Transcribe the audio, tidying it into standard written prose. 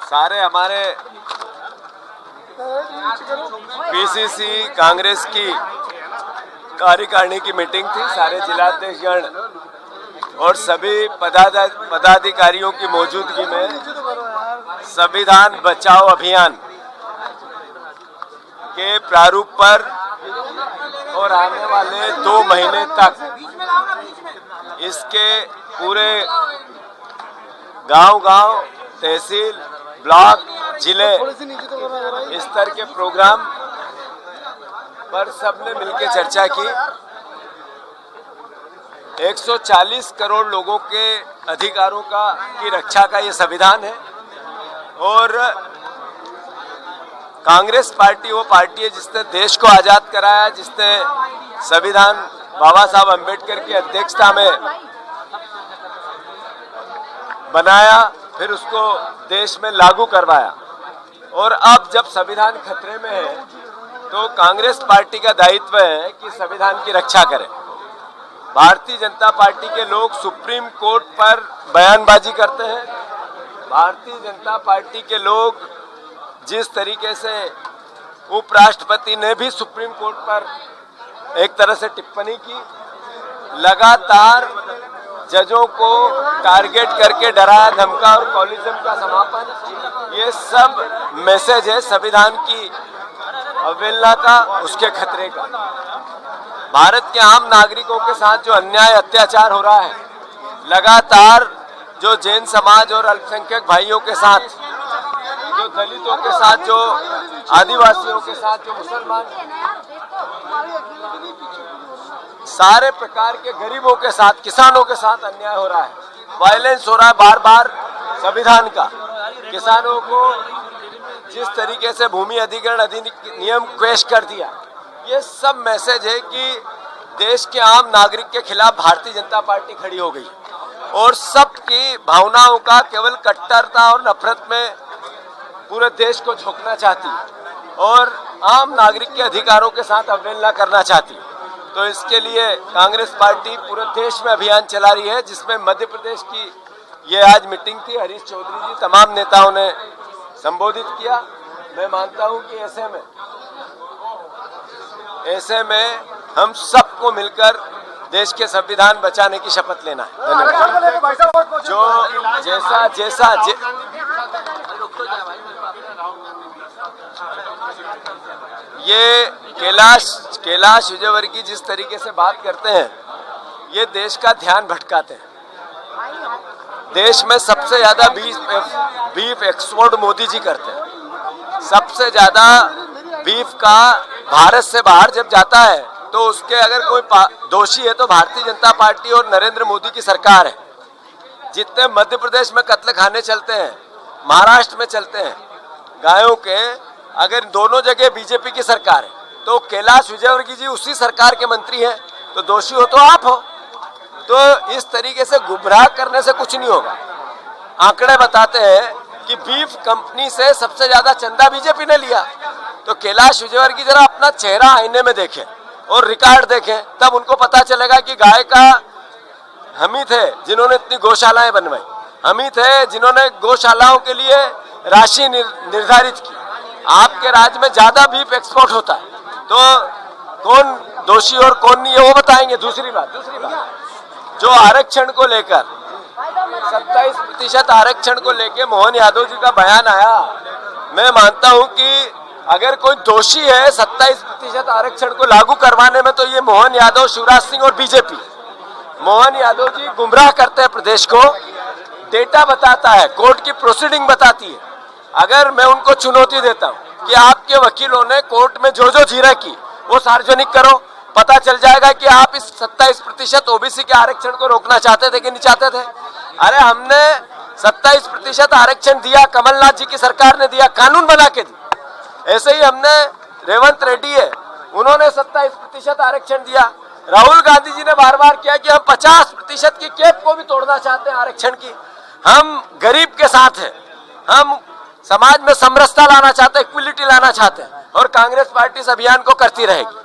सारे हमारे पीसीसी कांग्रेस की कार्यकारिणी की मीटिंग थी। सारे जिलाध्यक्षगण और सभी पदाधिकारियों की मौजूदगी में संविधान बचाओ अभियान के प्रारूप पर और आने वाले 2 महीने तक इसके पूरे गांव-गांव, तहसील, ब्लॉक, जिले स्तर के प्रोग्राम पर सबने मिलकर चर्चा की। 140 करोड़ लोगों के अधिकारों की रक्षा का ये संविधान है और कांग्रेस पार्टी वो पार्टी है जिसने देश को आजाद कराया, जिसने संविधान बाबा साहब अम्बेडकर की अध्यक्षता में बनाया, फिर उसको देश में लागू करवाया। और अब जब संविधान खतरे में है तो कांग्रेस पार्टी का दायित्व है कि संविधान की रक्षा करे। भारतीय जनता पार्टी के लोग सुप्रीम कोर्ट पर बयानबाजी करते हैं। भारतीय जनता पार्टी के लोग जिस तरीके से उपराष्ट्रपति ने भी सुप्रीम कोर्ट पर एक तरह से टिप्पणी की, लगातार जजों को टारगेट करके डराया धमका और कॉलिज्म का समापन, ये सब मैसेज है संविधान की अवहेलना का, उसके खतरे का। भारत के आम नागरिकों के साथ जो अन्याय अत्याचार हो रहा है, लगातार जो जैन समाज और अल्पसंख्यक भाइयों के साथ, जो दलितों के साथ, जो आदिवासियों के साथ, जो मुसलमान, सारे प्रकार के गरीबों के साथ, किसानों के साथ अन्याय हो रहा है, वायलेंस हो रहा है बार बार संविधान का। किसानों को जिस तरीके से भूमि अधिग्रहण अधिनियम पेश कर दिया, ये सब मैसेज है कि देश के आम नागरिक के खिलाफ भारतीय जनता पार्टी खड़ी हो गई और सबकी भावनाओं का केवल कट्टरता और नफरत में पूरे देश को झोंकना चाहती है और आम नागरिक के अधिकारों के साथ अवहेलना करना चाहती है। तो इसके लिए कांग्रेस पार्टी पूरे देश में अभियान चला रही है, जिसमें मध्य प्रदेश की ये आज मीटिंग थी। हरीश चौधरी जी तमाम नेताओं ने संबोधित किया। मैं मानता हूं कि ऐसे में हम सबको मिलकर देश के संविधान बचाने की शपथ लेना है। धन्यवाद। जो जैसा ये कैलाश विजयवर्गीय जिस तरीके से बात करते हैं, ये देश का ध्यान भटकाते हैं। देश में सबसे ज्यादा बीफ एक्सपोर्ट मोदी जी करते हैं। सबसे ज्यादा बीफ का भारत से बाहर जब जाता है तो उसके अगर कोई दोषी है तो भारतीय जनता पार्टी और नरेंद्र मोदी की सरकार है। जितने मध्य प्रदेश में कत्ल खाने चलते हैं, महाराष्ट्र में चलते हैं गायों के, अगर दोनों जगह बीजेपी की सरकार है तो कैलाश विजयवर्गीय जी उसी सरकार के मंत्री हैं, तो दोषी हो तो आप हो। तो इस तरीके से गुमराह करने से कुछ नहीं होगा। आंकड़े बताते हैं कि बीफ कंपनी से सबसे ज्यादा चंदा बीजेपी ने लिया। तो कैलाश विजयवर्गीय जरा अपना चेहरा आईने में देखें और रिकॉर्ड देखें, तब उनको पता चलेगा कि गाय का हम ही थे जिन्होंने इतनी गौशालाएं बनवाई, हम ही थे जिन्होंने गौशालाओं के लिए राशि निर्धारित की। आपके राज्य में ज्यादा बीफ एक्सपोर्ट होता है, तो कौन दोषी और कौन नहीं है वो बताएंगे। दूसरी बात जो आरक्षण को लेकर 27% आरक्षण को लेकर मोहन यादव जी का बयान आया, मैं मानता हूं कि अगर कोई दोषी है 27% आरक्षण को लागू करवाने में, तो ये मोहन यादव, शिवराज सिंह और बीजेपी। मोहन यादव जी गुमराह करते हैं प्रदेश को, डेटा बताता है, कोर्ट की प्रोसीडिंग बताती है। अगर मैं उनको चुनौती देता हूं कि आपके वकीलों ने कोर्ट में जो झीरा की वो सार्वजनिक करो, पता चल जाएगा कि आप इस 27% ओबीसी के आरक्षण को रोकना चाहते थे कि नहीं चाहते थे। अरे हमने 27% आरक्षण दिया, कमलनाथ जी की सरकार ने दिया, कानून बना के दिया। ऐसे ही हमने रेवंत रेड्डी है, उन्होंने 27% आरक्षण दिया। राहुल गांधी जी ने बार बार किया कि हम 50% की कैप को भी तोड़ना चाहते हैं आरक्षण की। हम गरीब के साथ हैं, हम समाज में समरसता लाना चाहते हैं, इक्विलिटी लाना चाहते हैं, और कांग्रेस पार्टी इस अभियान को करती रहेगी।